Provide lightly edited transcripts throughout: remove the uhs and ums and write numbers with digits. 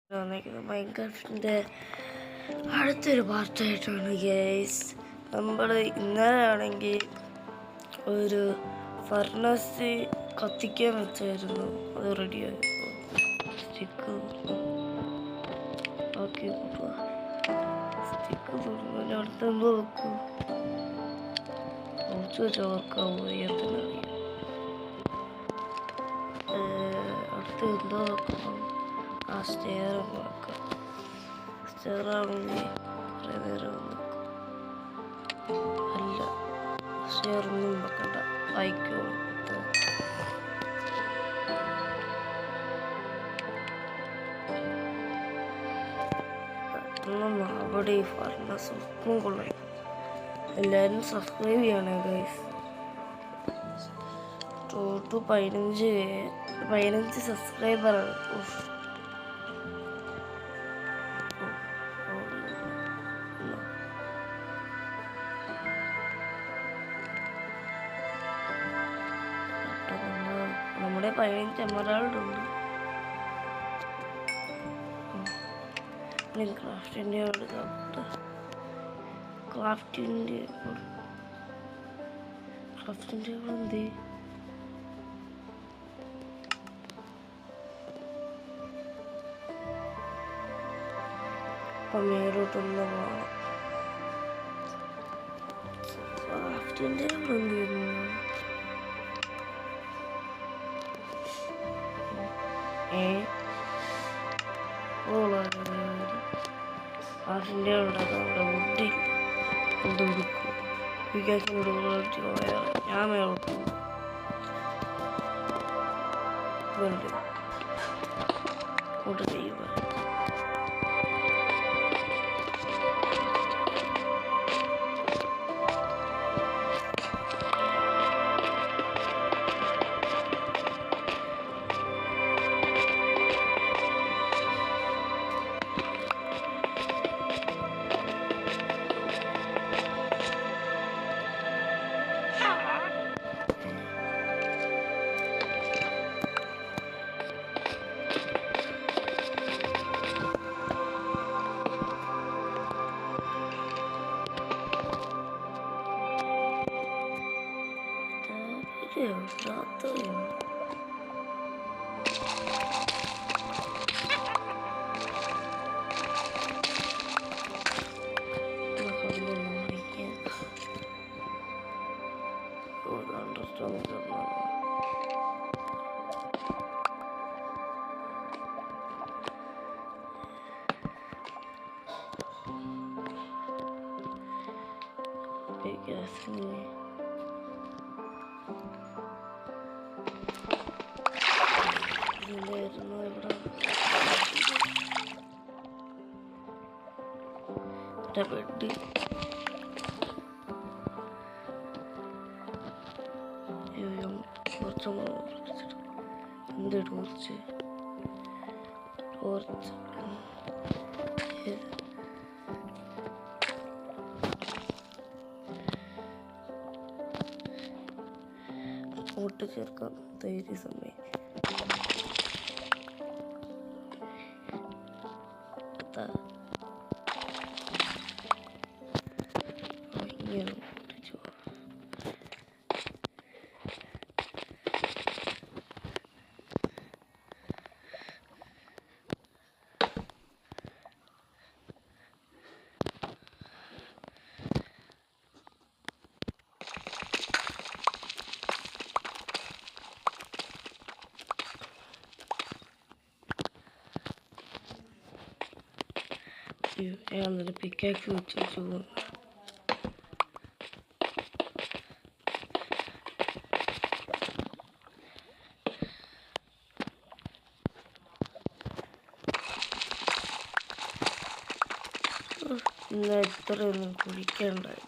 മൈൻക്രാഫ്റ്റിൻ്റെ അടുത്തൊരു പാർട്ടായിട്ടാണ് ഗൈസ്. നമ്മൾ ഇന്നലെ ആണെങ്കിൽ ഒരു ഫർണസ് കത്തിക്കാൻ വെച്ചായിരുന്നു. അത് റെഡിയായി. സ്റ്റിക്ക് ഓക്കെ, സ്റ്റിക്ക് തുറന്നു അടുത്തെന്തോ വെക്കും. കുറച്ച് ചോർക്കാവും ഉയർത്തുന്നറിയാം. അടുത്ത് എന്തോ വെക്കണം. ആ സ്റ്റെയർ നോക്കാം. സ്റ്റെയറാണെങ്കിൽ കുറേ നേരം നിൽക്കും. അല്ല, സ്റ്റെയറൊന്നും വെക്കണ്ട, വായിക്കോളൂ. അവിടെ ഈ ഫർണസ് ഒന്നും കൊള്ളാം. എല്ലാവരും സബ്സ്ക്രൈബ് ചെയ്യണേ ഗൈസ്. ടോട്ടു 15 സബ്സ്ക്രൈബറാണ്. നമ്മുടെ 15 എമറാൾഡുണ്ട്. ക്രാഫ്റ്റിൻ്റെ എന്ത് മേലോട്ടൊന്ന് പോകണം. ക്രാഫ്റ്റിൻ്റെ അതിൻ്റെ അവിടെ മുട്ടി എന്തെടുക്കും. ഞാൻ മേളക്കും കൂട്ട് ചെയ്യുക. ബെഡ് കുറച്ച് എന്ത് ടോർച്ച് ഓട്ട് ചേർക്കാം. തൈര് സമയം ഇങ്ങനെ ഞാനൊരു പിക്കാക്സ് വെച്ച് പോകും. ഇന്ന് എത്രയൊന്നും കുഴിക്കണ്ടായി.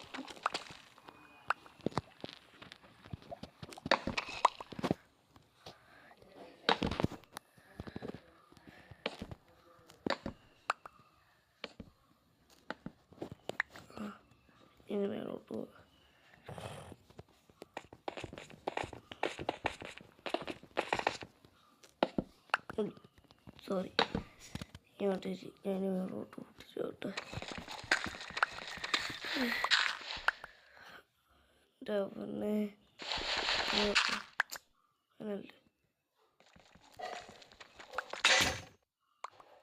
ഇനി മേലോട്ട് പോകാം. സോറി, ഇങ്ങോട്ട് ഞാൻ വേറോട്ട് പൊട്ടിച്ചോട്ടെ. പിന്നെ അങ്ങനല്ലേ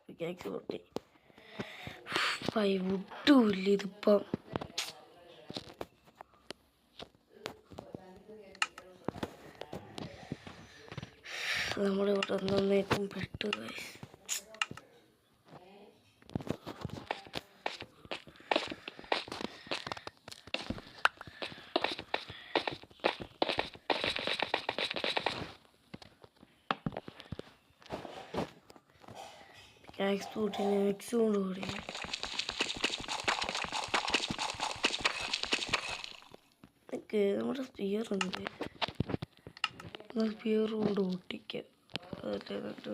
പിക്കാക്സ് പൊട്ടി. ഒട്ടുമില്ല ഇതിപ്പം. നമ്മളിവിടെ നന്നേക്കും പെട്ടു ഗൈസ്. എക്സ്പോർട്ടിന് മിക്സ് കൊണ്ടുകൂടി നമ്മുടെ സ്പിയർ ഉണ്ട്. സ്പിയർ കൊണ്ട് പൊട്ടിക്കാം. എന്നിട്ട്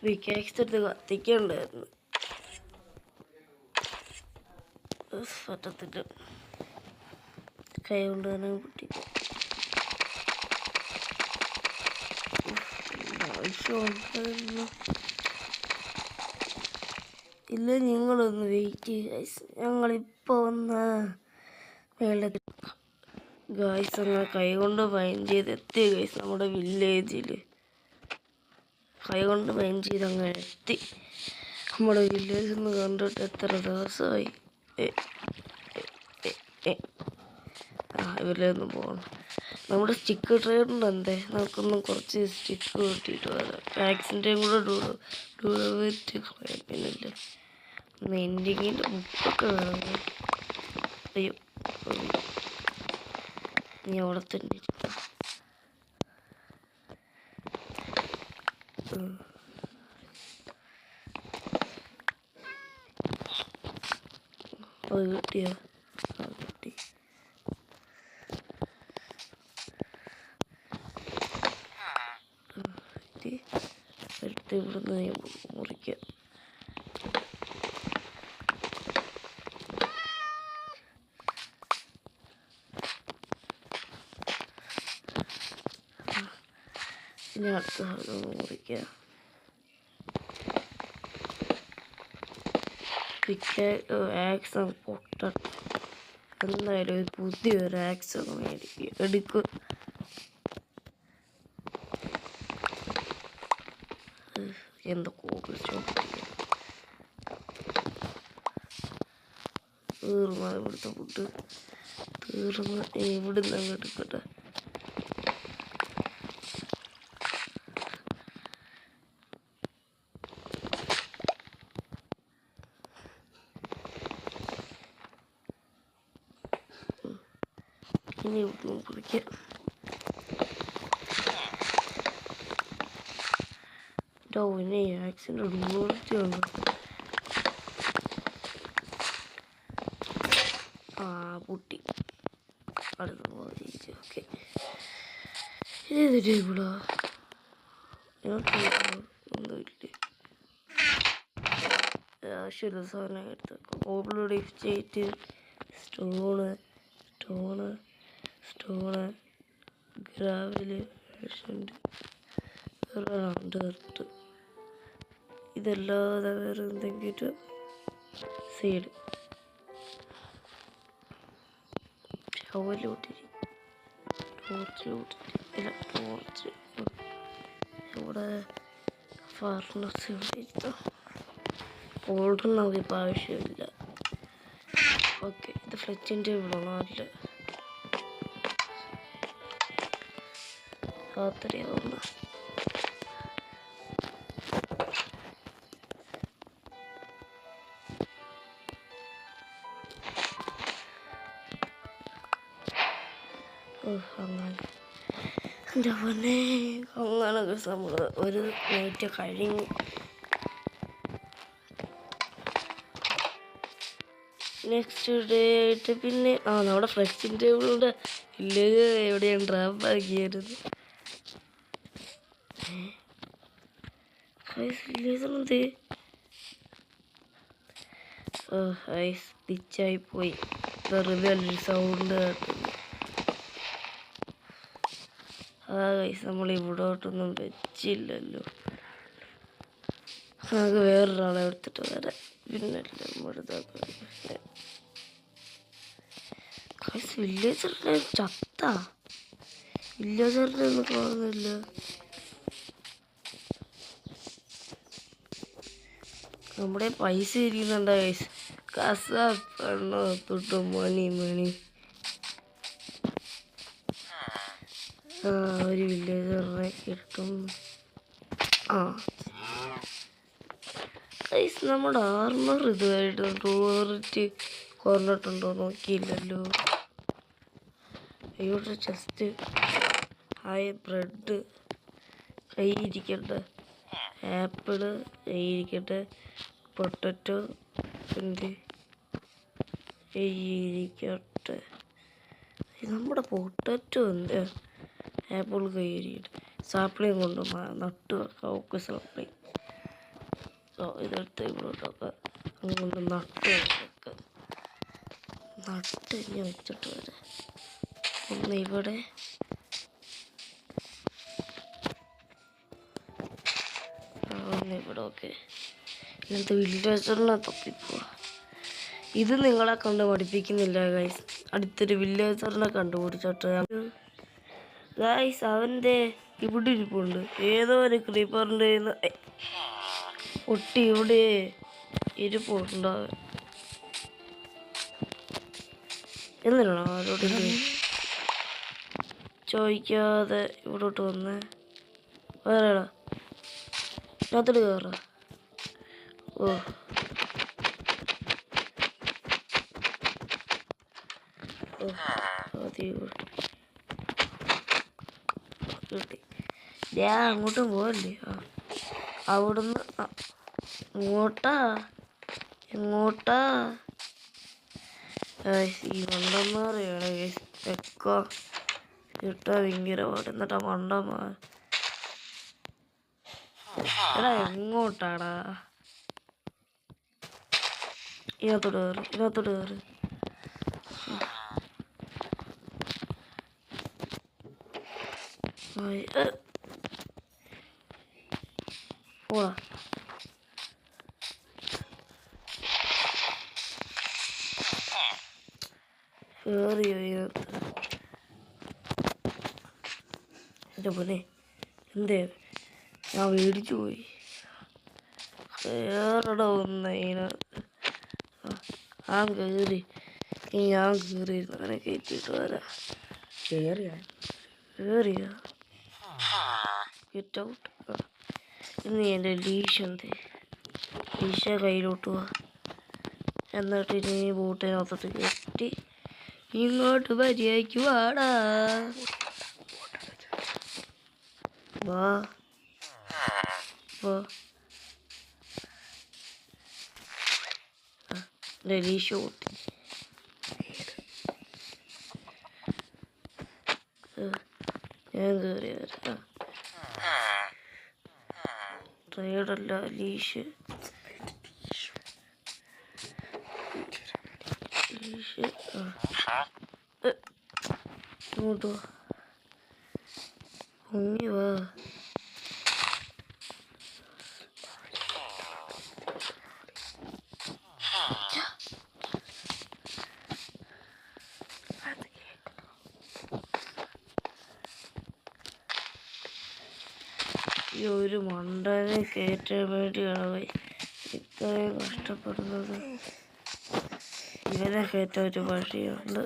പിക്കാക്സ് എടുത്ത് കത്തിക്കണ്ടായിരുന്നു. പറ്റത്തില്ല, കൈ കൊണ്ട് തന്നെ പൊട്ടിക്കാം. ഇല്ല, നിങ്ങളൊന്ന് വെയിറ്റ് ചെയ്യ്. ഞങ്ങളിപ്പോൾ ഒന്ന് വെള്ളത്തിൽ ഗായ്സ് അങ്ങനെ കൈ കൊണ്ട് പൈൻ ചെയ്ത് എത്തി. ഗൈസ് നമ്മുടെ വില്ലേജിൽ കൈ കൊണ്ട് പൈൻ ചെയ്ത് അങ്ങനെ എത്തി. നമ്മുടെ വില്ലേജിൽ നിന്ന് കണ്ടിട്ട് എത്ര ദിവസമായി. ഇവരിലൊന്നും പോകണം. നമ്മുടെ സ്റ്റിക്ക് ട്രേഡുണ്ട്. എന്തേ നമുക്കൊന്നും കുറച്ച് സ്റ്റിക്ക് കിട്ടിയിട്ട് വരാം. വാക്സിൻ്റെയും കൂടെ ഡൂറബിലിറ്റി പിന്നില്ല. എൻഡിങ്ങിൻ്റെ ബുക്കൊക്കെ വേണം. അയ്യോ, നീ അവിടെ തന്നെ ഇരിക്കും. അത് കിട്ടിയോ? കിട്ടി. എടുത്ത് ഇവിടുന്ന് മുറിക്കാം. ഇനി അടുത്ത മുറിക്കാം. ആക്സ് പൊട്ട എന്തായാലും ഒരു പുതിയൊരു ആക്സ് ഒന്ന് മേടിക്കുക, എടുക്കുക. എന്താ കോപ്പിസ്റ്റോൺ തീർന്ന ഇവിടുത്തെ ഫുഡ് തീർന്ന് ഇവിടുന്ന് അങ്ങ് എടുക്കട്ടെ. ഇനി ഇവിടുന്ന് കുളിക്കാം. ഇനി ആക്സിൻ്റെ ഡൂർത്തിയുണ്ട്. പൊട്ടി. അടുത്ത പോയിട്ട് ഓക്കെ. ഏത് ടേബിളാ? ഒന്നുമില്ല. ആവശ്യമുള്ള സാധനം എടുത്തേക്കാം. ഓബിളോടെ സ്റ്റേറ്റ് സ്റ്റോണ് ഗ്രാവല് ഡർട്ട്. ഇതല്ലാതെ വേറെ എന്തെങ്കിലും സീഡ് ടോർച്ച് ഇവിടെ ഫർണസ് ഇവിടെ ഓൾഡർ നമുക്കിപ്പോൾ ആവശ്യമില്ല. ഓക്കെ, ഇത് ഫ്ലെച്ചിൻ്റെ ഇവിടെ നല്ല രാത്രിയാവുന്ന അങ്ങനെ എൻ്റെ പൊന്നെ അങ്ങനെ നമ്മൾ ഒരു നൈറ്റ് കഴിഞ്ഞു. നെക്സ്റ്റ് ഡേ ആയിട്ട് പിന്നെ നമ്മുടെ ഫ്ലെക്സിൻ്റെ ഇവിടെ വില്ലേജ് എവിടെയാണ് ഡ്രാപ്പ് ആക്കിയായിരുന്നു. വില്ലേജ് സ്റ്റിച്ചായി പോയി. വെറുതെ അല്ലൊരു സൗണ്ട് കേട്ടത്. ഗൈസ് നമ്മൾ ഇവിടോട്ടൊന്നും വെച്ചില്ലല്ലോ. നമുക്ക് വേറൊരാളെ എടുത്തിട്ട് വരാം. പിന്നെ വില്ലേജറിനെ ചത്ത വില്ലേജറിനെ ഒന്നും കാണുന്നില്ല. നമ്മുടെ പൈസ ഇരിക്കുന്നുണ്ടോ ഗൈസ്? കസ പെണ്ണോ തൊട്ട് മണി ഒരു വില്ലേജറിനെ കിട്ടും. ഗൈസ് നമ്മുടെ ആർമർ ഇതുമായിട്ട് ടൂറിറ്റ് കുറഞ്ഞിട്ടുണ്ടോ നോക്കിയില്ലല്ലോ. ഇവിടെ ജസ്റ്റ് ബ്രെഡ് കയ്യിരിക്കട്ടെ, ആപ്പിള് കയ്യിരിക്കട്ടെ, പൊട്ടറ്റോ കയ്യിരിക്കട്ടെ. നമ്മുടെ പൊട്ടറ്റോ എന്ത് ആപ്പിൾ കയ്യിരിക്കട്ടെ. സാപ്ലിയും കൊണ്ട് നട്ട് വെക്കാം. ഓക്കെ സാപ്ലിങ് ഇതെടുത്ത് ഇവിടോട്ടൊക്കെ അങ്ങോട്ട് നട്ട് വെക്കാം. നട്ട് ഞാൻ വെച്ചിട്ട് വരാം. ഒന്ന് ഇവിടെ ഓക്കെ. ഇങ്ങനത്തെ വില്ലേജറിനെ തപ്പിപ്പോവാ. ഇത് നിങ്ങളെ കണ്ട് പഠിപ്പിക്കുന്നില്ല ഗൈസ്. അടുത്തൊരു വില്ലേജറിനെ കണ്ടുപിടിച്ചോട്ടെ ഗൈസ്. അവൻ്റെ ഇവിടെ ഇരിപ്പുണ്ട്. ഏതോ ഒരു ക്രീപ്പറിൻ്റെ ഒട്ടി ഇവിടെ ഇരിപ്പുണ്ട്. എന്തിനാണോ അവരോട് ചോദിക്കാതെ ഇവിടോട്ട് വന്ന് വേറെടാ അതിൽ കയറ. കിട്ടി. ഞാൻ അങ്ങോട്ടും പോവല്ലേ. അവിടുന്ന് എങ്ങോട്ടാ ഈ മണ്ടന്മാരെയാണ് ഒക്കെ കിട്ടാ ഭയങ്കര പാട്. എന്നിട്ടാ മണ്ടന്മാർ എടാ എങ്ങോട്ടാടാ? ഇതിനകത്തോട്ട് കയറി. പോടാ. കേറിയോ ഇതിനകത്ത്? എൻ്റെ പോലെ എന്തേ ഞാൻ മേടിച്ചു പോയി. കേറട ഒന്ന് ഇതിനകത്ത്. ഞാൻ കയറിയിരുന്നു. അങ്ങനെ കയറ്റിയിട്ട് വരാം. കേറിയ ഗെറ്റ് ഔട്ട്. ഇനി എൻ്റെ ലീഷ കയ്യിലോട്ട് പോവാ. എന്നിട്ട് ഇനി ബോട്ടിനകത്തോട്ട് കയറ്റി ഇങ്ങോട്ട് മര്യാദയ്ക്ക് വാടാ. വാ ലീഷ കൂട്ടി. ഞാൻ കയറി വരാം. ട്രേഡല്ല ലീഷ്. ഇങ്ങോട്ട് പൊങ്ങി വാ. ഈ ഒരു മണ്ടനെ കയറ്റാൻ വേണ്ടിയാണ് ഇത്രയും കഷ്ടപ്പെടുന്നത്. ഇവനെ കയറ്റാൻ ഒരു വഴിയുണ്ട്.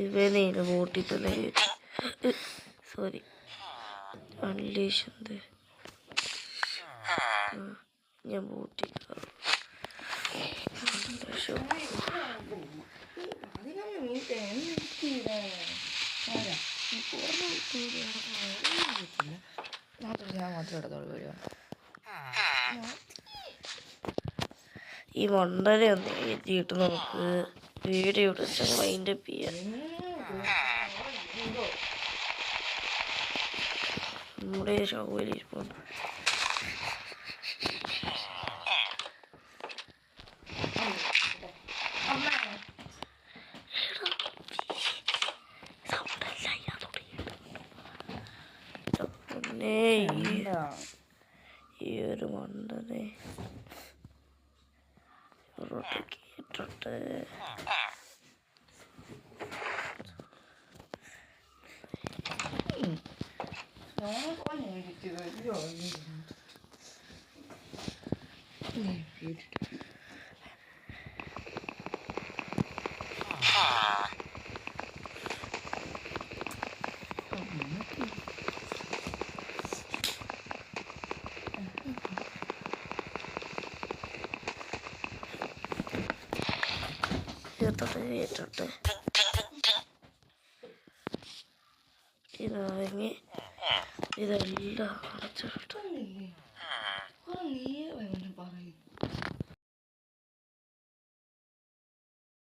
ഇവനെ ബോട്ടിൽ തന്നെ കയറ്റി. Sorry unleash. ഞാൻ ബോട്ടിൽ ഈ മണ്ടനെ ഒന്ന് എത്തിയിട്ട് നമുക്ക് വീഡിയോ എടുത്ത് വൈൻഡപ്പ് ചെയ്യാം. നമ്മുടെ ഷോയിലിരിപ്പുണ്ട്. ഈ ഒരു മണ്ടനെ കേട്ടിട്ട് കേട്ടിട്ട് ഇതാങ്ങി ഇതെല്ലാം അടച്ചിട്ട്